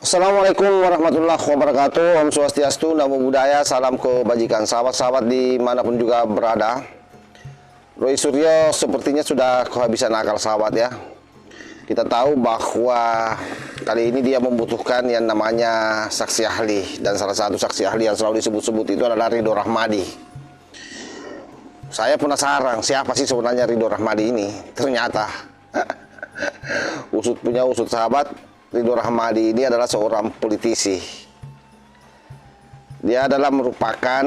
Assalamualaikum warahmatullahi wabarakatuh. Om Swastiastu, Namo Buddhaya, salam kebajikan. Sahabat-sahabat dimanapun juga berada, Roy Suryo sepertinya sudah kehabisan akal sahabat ya. Kita tahu bahwa kali ini dia membutuhkan yang namanya saksi ahli. Dan salah satu saksi ahli yang selalu disebut-sebut itu adalah Ridho Rahmadi. Saya penasaran siapa sih sebenarnya Ridho Rahmadi ini. Ternyata usut punya usut sahabat, Ridho Rahmadi ini adalah seorang politisi. Dia adalah merupakan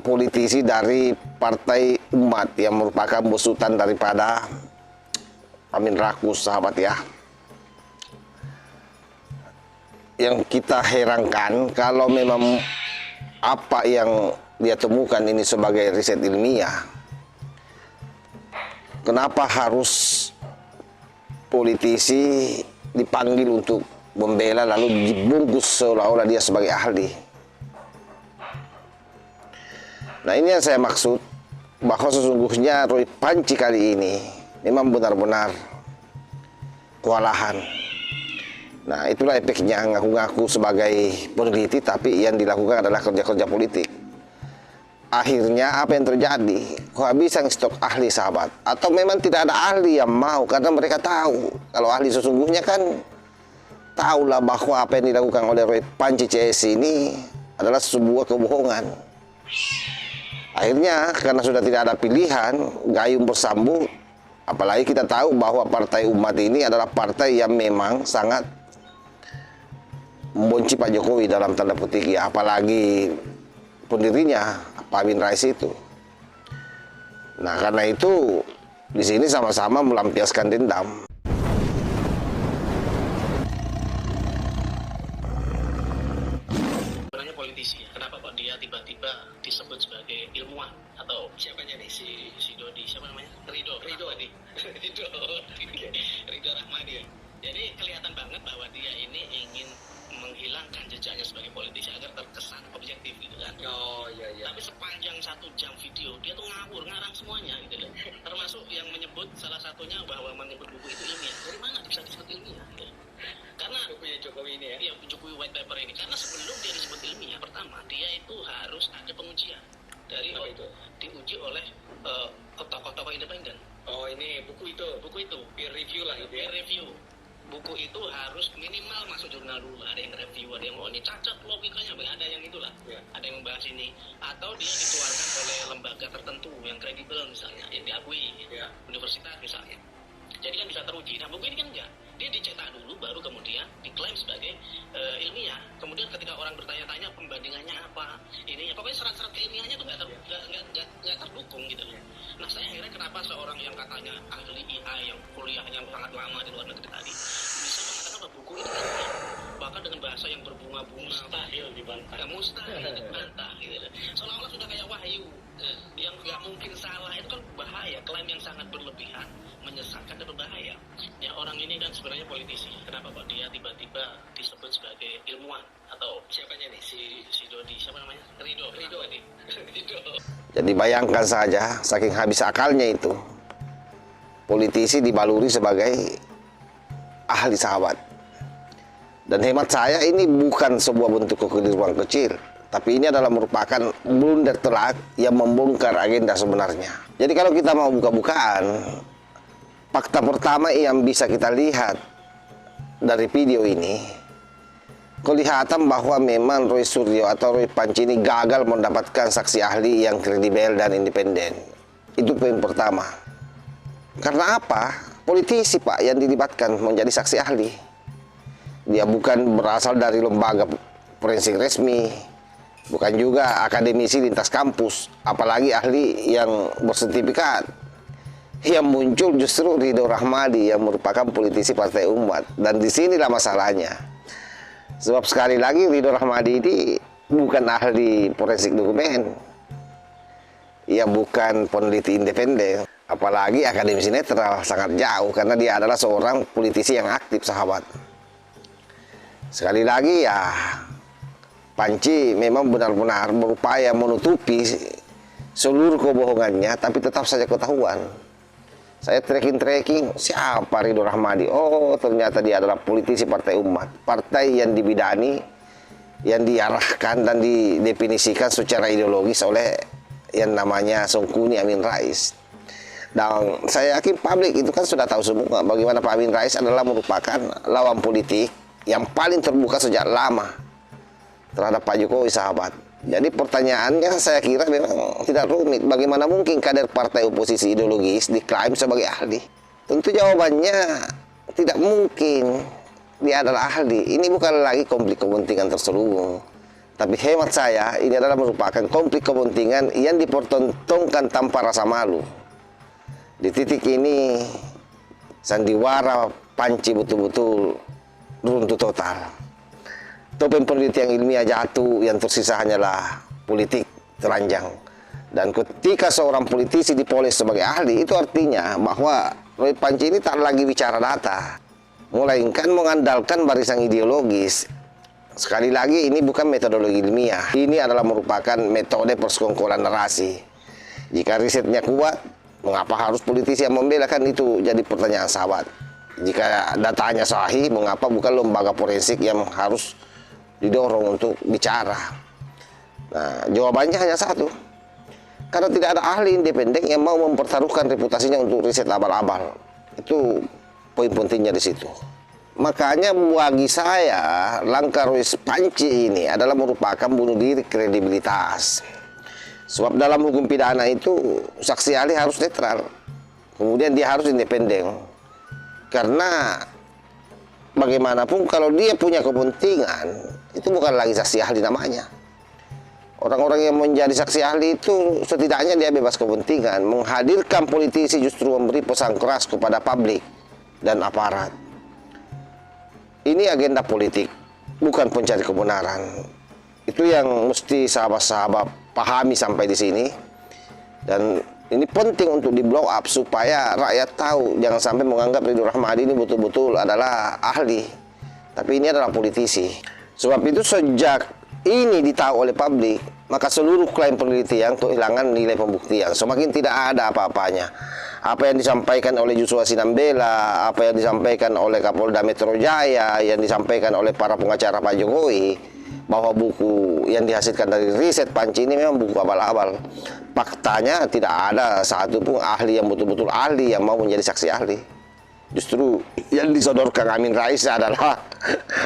politisi dari Partai Umat yang merupakan besutan daripada Amin Rais, sahabat ya. Yang kita herankan kalau memang apa yang dia temukan ini sebagai riset ilmiah, kenapa harus politisi dipanggil untuk membela lalu dibungkus seolah-olah dia sebagai ahli. Nah, ini yang saya maksud, bahwa sesungguhnya Roy Panci kali ini memang benar-benar kewalahan. Nah, itulah efeknya ngaku-ngaku sebagai peneliti tapi yang dilakukan adalah kerja-kerja politik. Akhirnya apa yang terjadi? Kehabisan stok ahli sahabat. Atau memang tidak ada ahli yang mau, karena mereka tahu kalau ahli sesungguhnya kan tahulah bahwa apa yang dilakukan oleh Roy Panci CS ini adalah sebuah kebohongan. Akhirnya karena sudah tidak ada pilihan, gayung bersambut. Apalagi kita tahu bahwa Partai Umat ini adalah partai yang memang sangat membenci Pak Jokowi dalam tanda petik ya, apalagi pendirinya Pak Amin Rais itu. Nah, karena itu di sini sama-sama melampiaskan dendam. Sebenarnya politisi, kenapa kok dia tiba-tiba disebut sebagai ilmuwan? Atau siapanya nih, si Dodi, siapa namanya? Ridho Rahmadi. Ridho Rahmadi ya. Jadi kelihatan banget bahwa dia ini ingin menghilangkan jejaknya sebagai politisi agar terkesan objektif gitu kan. Oh iya. Tapi sepanjang 1 jam video dia tuh ngawur, ngarang semuanya gitu loh. Termasuk yang menyebut salah satunya bahwa menyebut buku itu ilmiah. Dari mana bisa disebut ilmiah? Gitu. Karena Bukunya Jokowi ini ya. Iya, Jokowi white paper ini. Karena sebelum dia disebut ilmiah, pertama dia itu harus ada pengujian dari Apa itu? diuji oleh tokoh-tokoh independen. Oh ini buku itu peer review lah gitu ya. Peer review. Buku itu harus minimal masuk jurnal dulu. Ada yang review, ada yang ini cacat logikanya, ada yang itulah. Ya. Ada yang membahas ini. Atau dia dikeluarkan oleh lembaga tertentu yang kredibel misalnya, yang diakui, Ya. universitas misalnya. Jadi kan bisa teruji. Nah, buku ini kan enggak. Dia dicetak dulu, baru kemudian diklaim sebagai ilmiah. Kemudian ketika orang bertanya-tanya pembandingannya apa, ini pokoknya syarat-syarat keilmiahnya tuh nggak terdukung gitu loh. Nah, saya akhirnya kenapa seorang yang katanya ahli IA yang kuliahnya sangat lama di luar negeri tadi bisa mengatakan bahwa buku ini ilmiah, bahkan dengan bahasa yang berbunga-bunga, Mustahil dibantah. mustahil dibantah gitu loh. Seolah-olah sudah kayak wahyu yang nggak mungkin salah. Itu kan bahaya, klaim yang sangat berlebihan, menyesatkan dan berbahaya. Ya, orang ini kan sebenarnya politisi. Kenapa kok dia tiba-tiba disebut sebagai ilmuwan? Atau siapanya nih, si Dodi, siapa namanya? Ridho nih. Jadi bayangkan saja, saking habis akalnya itu, politisi dibaluri sebagai ahli sahabat. Dan hemat saya ini bukan sebuah bentuk kekeliruan kecil, tapi ini adalah merupakan blunder telak yang membongkar agenda sebenarnya. Jadi kalau kita mau buka-bukaan, fakta pertama yang bisa kita lihat dari video ini, kelihatan bahwa memang Roy Suryo atau Roy Panci ini gagal mendapatkan saksi ahli yang kredibel dan independen. Itu poin pertama. Karena apa? Politisi Pak yang dilibatkan menjadi saksi ahli. Dia bukan berasal dari lembaga forensik resmi, bukan juga akademisi lintas kampus, apalagi ahli yang bersertifikat. Yang muncul justru Ridho Rahmadi yang merupakan politisi Partai Umat. Dan disinilah masalahnya. Sebab sekali lagi Ridho Rahmadi ini bukan ahli forensik dokumen. Ia bukan peneliti independen, apalagi akademisi netral, sangat jauh karena dia adalah seorang politisi yang aktif sahabat. Sekali lagi ya, Panci memang benar-benar berupaya menutupi seluruh kebohongannya, tapi tetap saja ketahuan. Saya tracking, siapa Ridho Rahmadi? Oh, ternyata dia adalah politisi Partai Umat. Partai yang dibidani, yang diarahkan dan didefinisikan secara ideologis oleh yang namanya Songkuni Amin Rais. Dan saya yakin publik itu kan sudah tahu semua bagaimana Pak Amin Rais adalah merupakan lawan politik yang paling terbuka sejak lama terhadap Pak Jokowi, sahabat. Jadi pertanyaannya saya kira memang tidak rumit. Bagaimana mungkin kader partai oposisi ideologis diklaim sebagai ahli? Tentu jawabannya tidak mungkin dia adalah ahli. Ini bukan lagi konflik kepentingan terselubung. Tapi hemat saya ini adalah merupakan konflik kepentingan yang dipertontonkan tanpa rasa malu. Di titik ini sandiwara Panci betul-betul runtuh total. Topeng penelitian ilmiah jatuh, yang tersisa hanyalah politik telanjang. Dan ketika seorang politisi dipoles sebagai ahli, itu artinya bahwa Roy Panci ini tak lagi bicara data, melainkan mengandalkan barisan ideologis. Sekali lagi, ini bukan metodologi ilmiah, ini adalah merupakan metode persekongkolan narasi. Jika risetnya kuat, mengapa harus politisi yang membela? Kan itu jadi pertanyaan, sahabat. Jika datanya sahih, mengapa bukan lembaga forensik yang harus didorong untuk bicara? Nah, jawabannya hanya satu. Karena tidak ada ahli independen yang mau mempertaruhkan reputasinya untuk riset abal-abal. Itu poin pentingnya di situ. Makanya bagi saya, langkah Roy Panci ini adalah merupakan bunuh diri kredibilitas. Sebab dalam hukum pidana itu, saksi ahli harus netral. Kemudian dia harus independen. Karena bagaimanapun kalau dia punya kepentingan, itu bukan lagi saksi ahli namanya. Orang-orang yang menjadi saksi ahli itu setidaknya dia bebas kepentingan. Menghadirkan politisi justru memberi pesan keras kepada publik dan aparat. Ini agenda politik, bukan pencari kebenaran. Itu yang mesti sahabat-sahabat pahami sampai di sini. Dan ini penting untuk di blow up supaya rakyat tahu, jangan sampai menganggap Ridho Rahmadi ini betul-betul adalah ahli, tapi ini adalah politisi. Sebab itu sejak ini ditahu oleh publik, maka seluruh klaim penelitian kehilangan nilai pembuktian. Semakin tidak ada apa-apanya. Apa yang disampaikan oleh Joshua Sinambela, apa yang disampaikan oleh Kapolda Metro Jaya, yang disampaikan oleh para pengacara Pak Jokowi, bahwa buku yang dihasilkan dari riset Panci ini memang buku abal-abal. Faktanya tidak ada satu pun ahli yang betul-betul ahli yang mau menjadi saksi ahli. Justru yang disodorkan Amin Rais adalah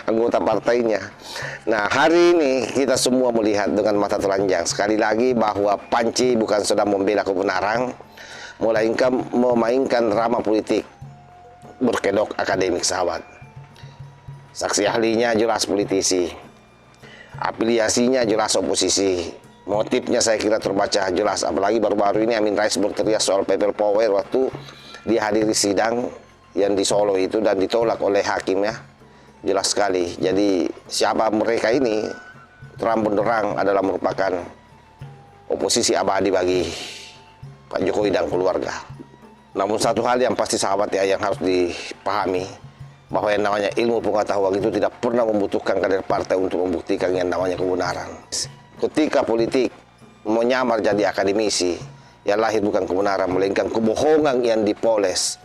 anggota partainya. Nah, hari ini kita semua melihat dengan mata telanjang sekali lagi bahwa Panci bukan sedang membela kebenaran, melainkan memainkan drama politik berkedok akademik, sahabat. Saksi ahlinya jelas politisi, afiliasinya jelas oposisi, motifnya saya kira terbaca jelas. Apalagi baru-baru ini Amin Rais berteriak soal people power waktu dihadiri sidang yang di Solo itu dan ditolak oleh hakim, ya. Jelas sekali. Jadi siapa mereka ini terang benderang adalah merupakan oposisi abadi bagi Pak Jokowi dan keluarga. Namun satu hal yang pasti, sahabat, ya, yang harus dipahami, bahwa yang namanya ilmu pengetahuan itu tidak pernah membutuhkan kader partai untuk membuktikan yang namanya kebenaran. Ketika politik menyamar jadi akademisi, yang lahir bukan kebenaran, melainkan kebohongan yang dipoles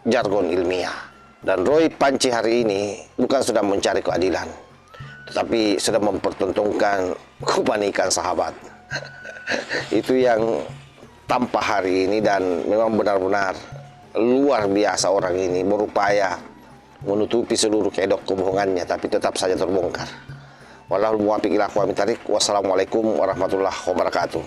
jargon ilmiah. Dan Roy Panci hari ini bukan sedang mencari keadilan, tetapi sedang mempertontonkan kepanikan, sahabat. Itu yang tampak hari ini, dan memang benar-benar luar biasa orang ini berupaya menutupi seluruh kedok kebohongannya, tapi tetap saja terbongkar. Wallahul muwaffiq ila aqwamit thoriq. Wassalamualaikum warahmatullahi wabarakatuh.